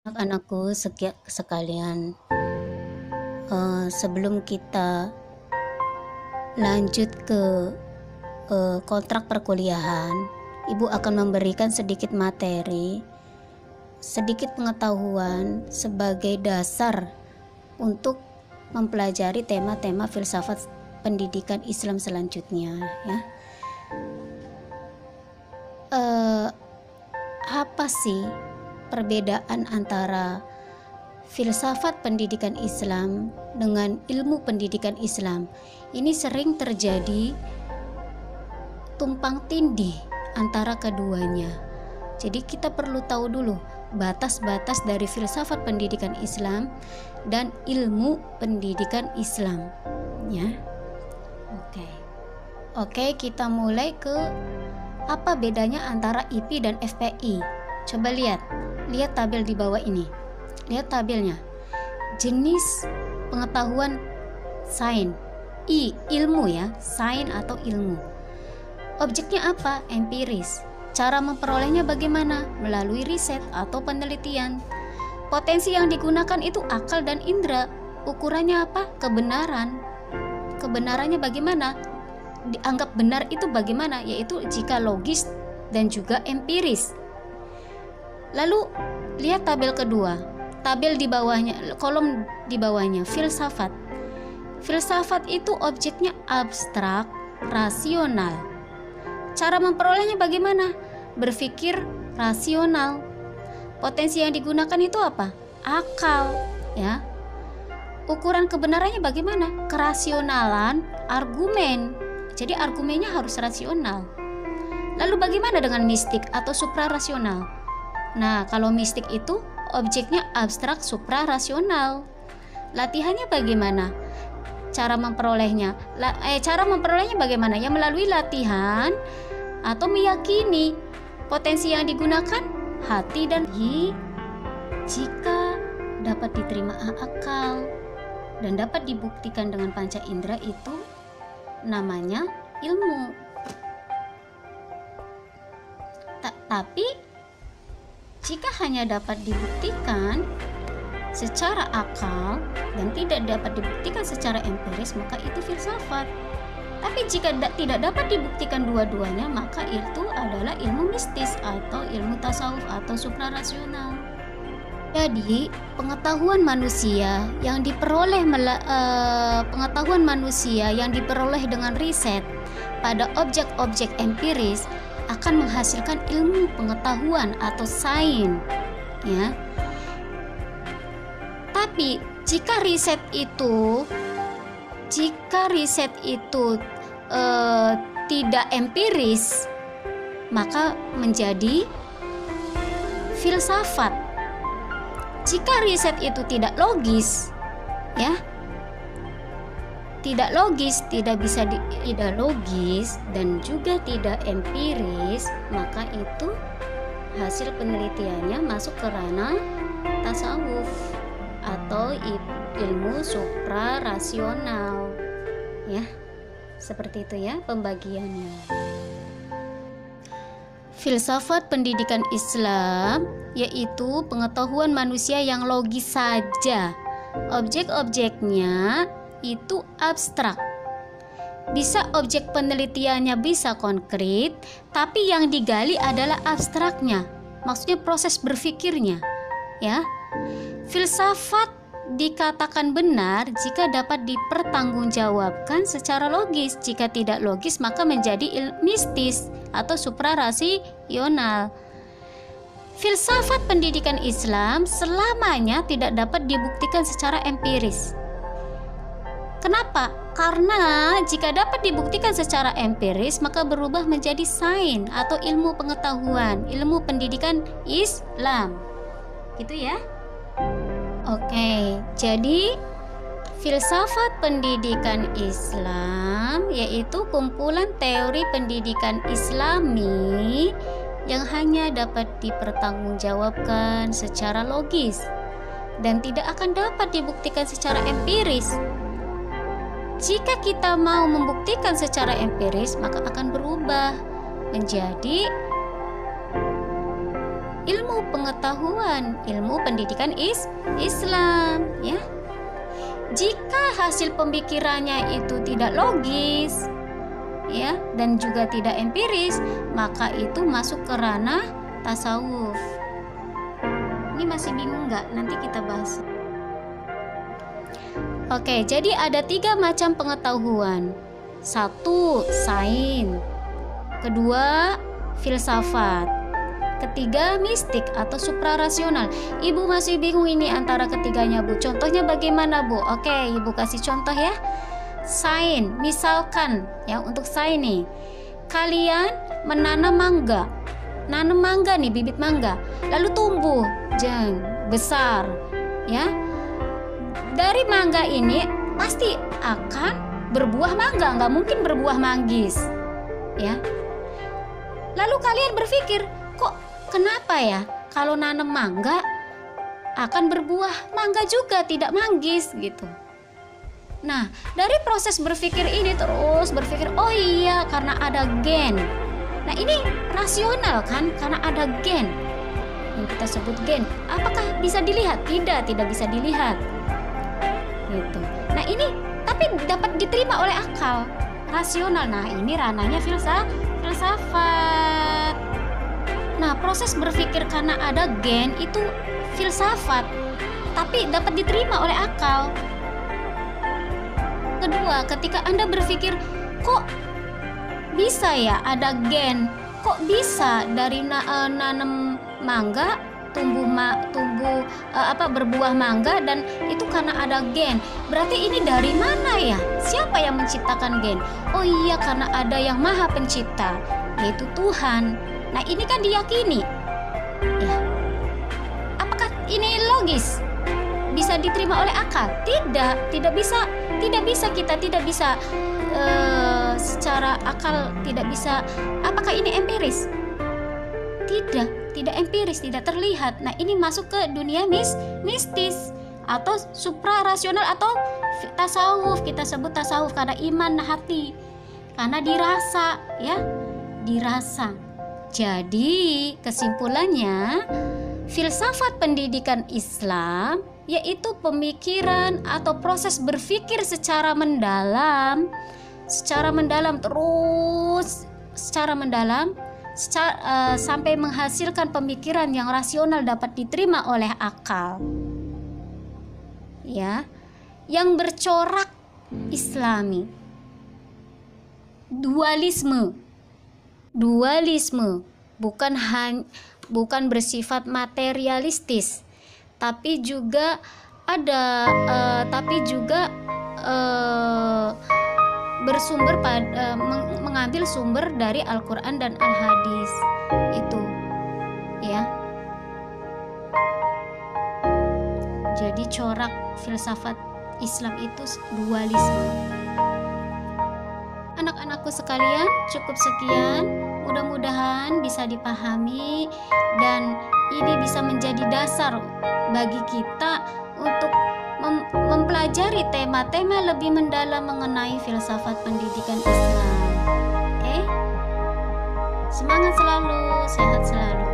Anak-anakku sekalian, sebelum kita lanjut ke kontrak perkuliahan, Ibu akan memberikan sedikit materi, sedikit pengetahuan sebagai dasar untuk mempelajari tema-tema filsafat pendidikan Islam selanjutnya, ya. Apa sih perbedaan antara filsafat pendidikan Islam dengan ilmu pendidikan Islam? Ini sering terjadi tumpang tindih antara keduanya. Jadi kita perlu tahu dulu batas-batas dari filsafat pendidikan Islam dan ilmu pendidikan Islam, ya. Oke, kita mulai ke apa bedanya antara IP dan FPI. Coba lihat tabel di bawah ini. Lihat tabelnya. Jenis pengetahuan sains. I, ilmu ya, sains atau ilmu. Objeknya apa? Empiris. Cara memperolehnya bagaimana? Melalui riset atau penelitian. Potensi yang digunakan itu akal dan indera. Ukurannya apa? Kebenaran. Kebenarannya bagaimana? Dianggap benar itu bagaimana? Yaitu jika logis dan juga empiris. Lalu lihat tabel kedua, tabel di bawahnya, kolom di bawahnya, filsafat. Filsafat itu objeknya abstrak, rasional. Cara memperolehnya bagaimana? Berpikir rasional. Potensi yang digunakan itu apa? Akal, ya. Ukuran kebenarannya bagaimana? Kerasionalan, argumen. Jadi argumennya harus rasional. Lalu bagaimana dengan mistik atau suprarasional? Nah, kalau mistik itu objeknya abstrak suprarasional. Latihannya bagaimana? Cara memperolehnya bagaimana? Ya melalui latihan atau meyakini. Potensi yang digunakan hati dan jika dapat diterima akal dan dapat dibuktikan dengan panca indera, itu namanya ilmu. Tapi jika hanya dapat dibuktikan secara akal dan tidak dapat dibuktikan secara empiris, maka itu filsafat. Tapi jika tidak dapat dibuktikan dua-duanya, maka itu adalah ilmu mistis atau ilmu tasawuf atau suprarasional. Jadi pengetahuan manusia yang diperoleh dengan riset pada objek-objek empiris akan menghasilkan ilmu pengetahuan atau sains, ya. Tapi jika riset itu tidak empiris, maka menjadi filsafat. Jika riset itu tidak logis, ya, tidak logis dan juga tidak empiris, maka itu hasil penelitiannya masuk ke ranah tasawuf atau ilmu suprarasional, ya. Seperti itu ya pembagiannya. Filsafat pendidikan Islam yaitu pengetahuan manusia yang logis saja. Objek-objeknya itu abstrak. Bisa objek penelitiannya bisa konkret, tapi yang digali adalah abstraknya. Maksudnya proses berpikirnya, ya. Filsafat dikatakan benar jika dapat dipertanggungjawabkan secara logis. Jika tidak logis, maka menjadi mistis atau suprarasional. Filsafat pendidikan Islam selamanya tidak dapat dibuktikan secara empiris. Kenapa? Karena jika dapat dibuktikan secara empiris, maka berubah menjadi sains atau ilmu pengetahuan, ilmu pendidikan Islam. Gitu ya. Oke, jadi filsafat pendidikan Islam yaitu kumpulan teori pendidikan Islami yang hanya dapat dipertanggungjawabkan secara logis dan tidak akan dapat dibuktikan secara empiris. Jika kita mau membuktikan secara empiris, maka akan berubah menjadi ilmu pengetahuan, ilmu pendidikan Islam, ya. Jika hasil pemikirannya itu tidak logis, ya, dan juga tidak empiris, maka itu masuk ke ranah tasawuf. Ini masih bingung nggak? Nanti kita bahas. Oke, jadi ada 3 macam pengetahuan. 1, sains. 2, filsafat. 3, mistik atau suprarasional. Ibu masih bingung ini antara ketiganya, Bu. Contohnya bagaimana, Bu? Oke, Ibu kasih contoh ya. Sains, misalkan ya, untuk sains nih, kalian menanam mangga. Nanam mangga nih, bibit mangga, lalu tumbuh, besar, ya. Dari mangga ini pasti akan berbuah mangga, nggak mungkin berbuah manggis, ya. Lalu kalian berpikir, kok kenapa ya kalau nanam mangga akan berbuah mangga juga, tidak manggis gitu. Nah, dari proses berpikir ini terus berpikir, oh iya karena ada gen. Nah, ini rasional kan, karena ada gen yang kita sebut gen. Apakah bisa dilihat? Tidak bisa dilihat gitu. Nah, ini tapi dapat diterima oleh akal rasional. Nah, ini ranahnya filsafat. Nah, proses berpikir karena ada gen itu filsafat, tapi dapat diterima oleh akal. Kedua, ketika Anda berpikir, kok bisa ya ada gen? Kok bisa dari nanam mangga berbuah mangga, dan itu karena ada gen. Berarti ini dari mana ya? Siapa yang menciptakan gen? Oh iya, karena ada yang Maha Pencipta, yaitu Tuhan. Nah, ini kan diyakini. Ya. Apakah ini logis? Bisa diterima oleh akal? Tidak bisa kita secara akal tidak bisa. Apakah ini empiris? Tidak empiris, tidak terlihat. Nah, ini masuk ke dunia mistis atau suprarasional atau tasawuf. Kita sebut tasawuf karena iman hati, karena dirasa, ya, dirasa. Jadi kesimpulannya, filsafat pendidikan Islam yaitu pemikiran atau proses berpikir secara mendalam sampai menghasilkan pemikiran yang rasional dapat diterima oleh akal, ya, yang bercorak Islami. Dualisme bukan bersifat materialistis, tapi juga bersumber pada mengambil sumber dari Al-Quran dan Al-Hadis itu, ya. Jadi corak filsafat Islam itu dualisme. Anak-anakku sekalian, cukup sekian. Mudah-mudahan bisa dipahami dan ini bisa menjadi dasar bagi kita untuk mempelajari tema-tema lebih mendalam mengenai filsafat pendidikan Islam. Oke? Semangat selalu, sehat selalu.